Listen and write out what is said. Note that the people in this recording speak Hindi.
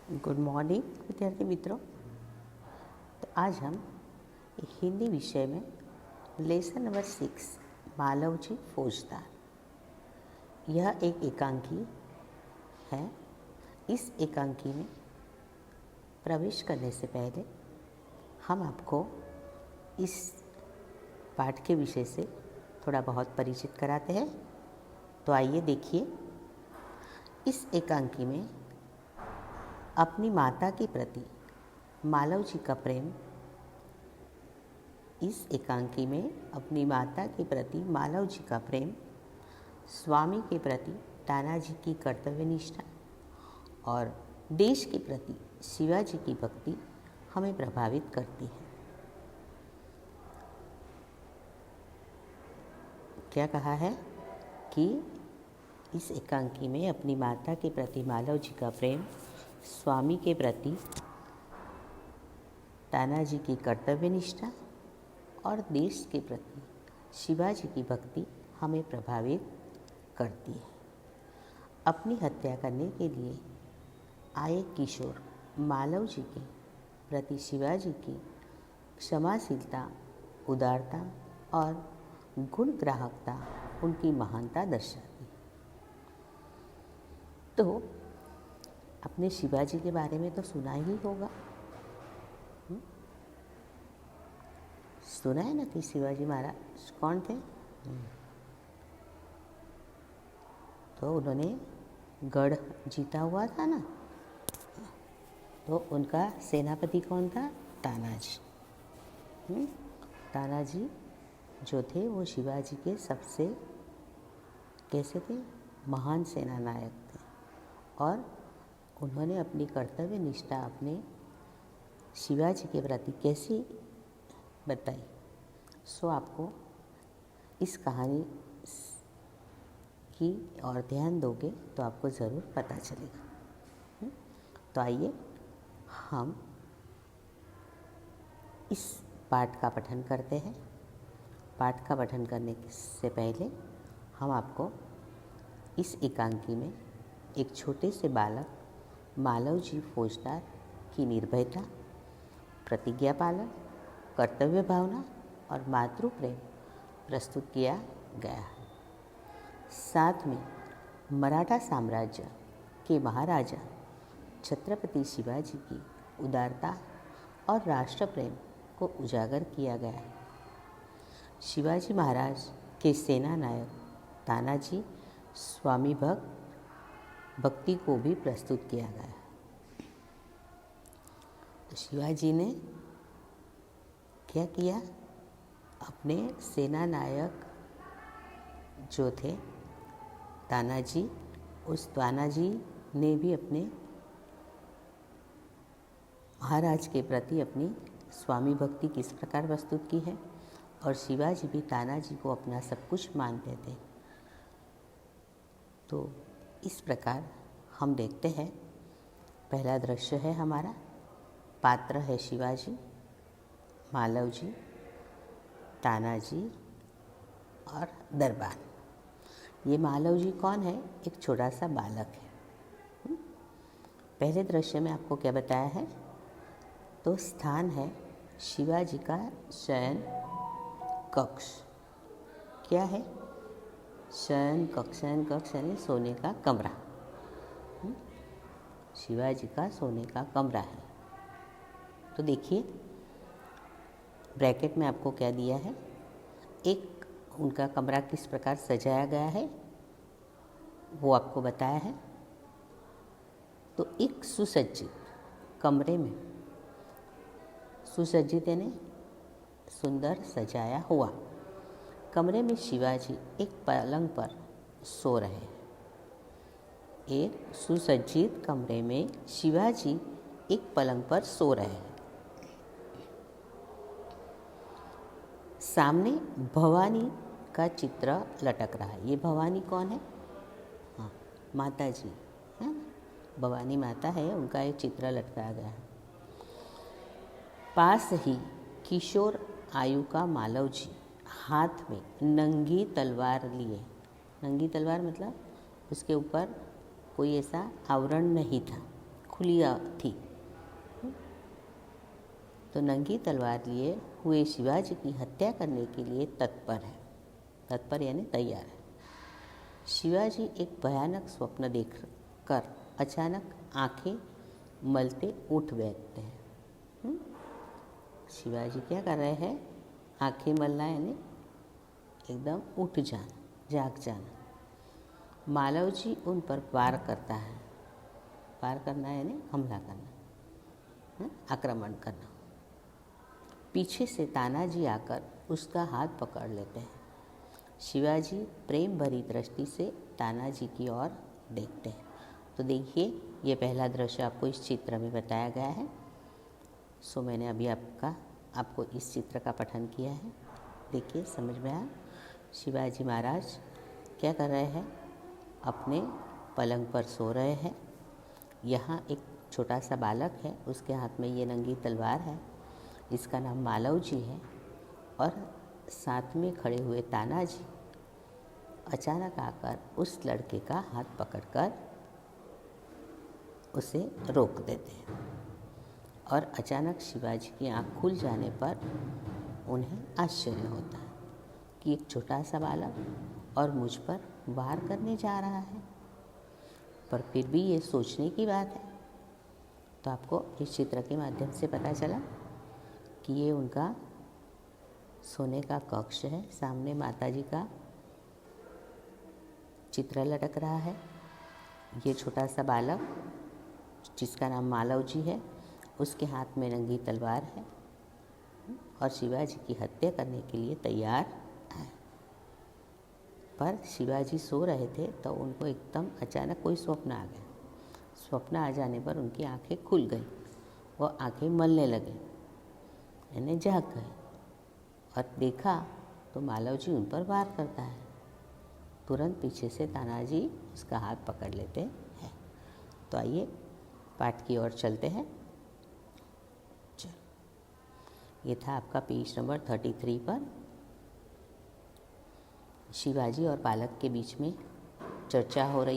गुड मॉर्निंग विद्यार्थी मित्रों। तो आज हम हिंदी विषय में लेसन नंबर 6 मालवजी फौजदार, यह एक एकांकी है। इस एकांकी में प्रवेश करने से पहले हम आपको इस पाठ के विषय से थोड़ा बहुत परिचित कराते हैं। तो आइए देखिए, इस एकांकी में अपनी माता के प्रति मालवजी का प्रेम, इस एकांकी में अपनी माता के प्रति मालवजी का प्रेम, स्वामी के प्रति तानाजी की कर्तव्यनिष्ठा और देश के प्रति शिवाजी की भक्ति हमें प्रभावित करती है। क्या कहा है कि इस एकांकी में अपनी माता के प्रति मालवजी का प्रेम, स्वामी के प्रति तानाजी की कर्तव्यनिष्ठा और देश के प्रति शिवाजी की भक्ति हमें प्रभावित करती है। अपनी हत्या करने के लिए आए किशोर मालवजी के प्रति शिवाजी की क्षमाशीलता, उदारता और गुणग्राहकता उनकी महानता दर्शाती है। तो अपने शिवाजी के बारे में तो सुना ही होगा, सुना है ना कि शिवाजी महाराज कौन थे। तो उन्होंने गढ़ जीता हुआ था ना, तो उनका सेनापति कौन था? तानाजी। तानाजी जो थे वो शिवाजी के सबसे कैसे थे? महान सेना नायक थे और उन्होंने अपनी कर्तव्य निष्ठा अपने शिवाजी के प्रति कैसी बताई, सो आपको इस कहानी की और ध्यान दोगे तो आपको ज़रूर पता चलेगा। तो आइए हम इस पाठ का पठन करते हैं। पाठ का पठन करने से पहले हम आपको इस एकांकी में एक छोटे से बालक मालवजी फौजदार की निर्भयता, प्रतिज्ञा पालन, कर्तव्य भावना और मातृ प्रेम प्रस्तुत किया गया है। साथ में मराठा साम्राज्य के महाराजा छत्रपति शिवाजी की उदारता और राष्ट्र प्रेम को उजागर किया गया है। शिवाजी महाराज के सेना नायक तानाजी स्वामी भक्ति को भी प्रस्तुत किया गया है। तो शिवाजी ने क्या किया? अपने सेना नायक जो थे तानाजी, उस तानाजी ने भी अपने महाराज के प्रति अपनी स्वामी भक्ति किस प्रकार प्रस्तुत की है, और शिवाजी भी तानाजी को अपना सब कुछ मानते थे। तो इस प्रकार हम देखते हैं, पहला दृश्य है हमारा, पात्र है शिवाजी, मालवजी, तानाजी और दरबान। ये मालवजी कौन है? एक छोटा सा बालक है। पहले दृश्य में आपको क्या बताया है? तो स्थान है शिवाजी का शयन कक्ष। क्या है? शयन कक्ष। शयन कक्ष यानी सोने का कमरा। शिवाजी का सोने का कमरा है। तो देखिए, ब्रैकेट में आपको क्या दिया है? एक उनका कमरा किस प्रकार सजाया गया है वो आपको बताया है। तो एक सुसज्जित कमरे में, सुसज्जित यानी सुंदर सजाया हुआ कमरे में शिवाजी एक पलंग पर सो रहे हैं। एक सुसज्जित कमरे में शिवाजी एक पलंग पर सो रहे हैं। सामने भवानी का चित्र लटक रहा है। ये भवानी कौन है? हाँ, माता जी है ना, भवानी माता है, उनका एक चित्र लटकाया गया है। पास ही किशोर आयु का मालवजी हाथ में नंगी तलवार लिए। नंगी तलवार मतलब उसके ऊपर कोई ऐसा आवरण नहीं था, खुली थी। तो नंगी तलवार लिए हुए शिवाजी की हत्या करने के लिए तत्पर है। तत्पर यानी तैयार है। शिवाजी एक भयानक स्वप्न देखकर अचानक आंखें मलते उठ बैठते हैं। शिवाजी क्या कर रहे हैं? आंखें मलना यानी एकदम उठ जाना, जाग जाना। मालव जी उन पर वार करता है। वार करना यानी हमला करना, आक्रमण करना। पीछे से तानाजी आकर उसका हाथ पकड़ लेते हैं। शिवाजी प्रेम भरी दृष्टि से तानाजी की ओर देखते हैं। तो देखिए, ये पहला दृश्य आपको इस चित्र में बताया गया है। सो मैंने अभी आपको इस चित्र का पठन किया है। देखिए, समझ में आया? शिवाजी महाराज क्या कर रहे हैं? अपने पलंग पर सो रहे हैं। यहाँ एक छोटा सा बालक है, उसके हाथ में ये नंगी तलवार है। इसका नाम मालव जी है। और साथ में खड़े हुए तानाजी अचानक आकर उस लड़के का हाथ पकड़कर उसे रोक देते हैं। और अचानक शिवाजी की आँख खुल जाने पर उन्हें आश्चर्य होता है कि एक छोटा सा बालक और मुझ पर वार करने जा रहा है। पर फिर भी ये सोचने की बात है। तो आपको इस चित्र के माध्यम से पता चला कि ये उनका सोने का कक्ष है। सामने माताजी का चित्र लटक रहा है। ये छोटा सा बालक जिसका नाम मालव जी है, उसके हाथ में नंगी तलवार है और शिवाजी की हत्या करने के लिए तैयार है। पर शिवाजी सो रहे थे तो उनको एकदम अचानक कोई स्वप्न आ गया। स्वप्न आ जाने पर उनकी आंखें खुल गई। वो आंखें मलने लगे, यानी जाग गए। और देखा तो मालव जी उन पर वार करता है। तुरंत पीछे से तानाजी उसका हाथ पकड़ लेते हैं। तो आइए पाठ की ओर चलते हैं। चलो, ये था आपका पेज नंबर 33 पर शिवाजी और बालक के बीच में चर्चा हो रही है।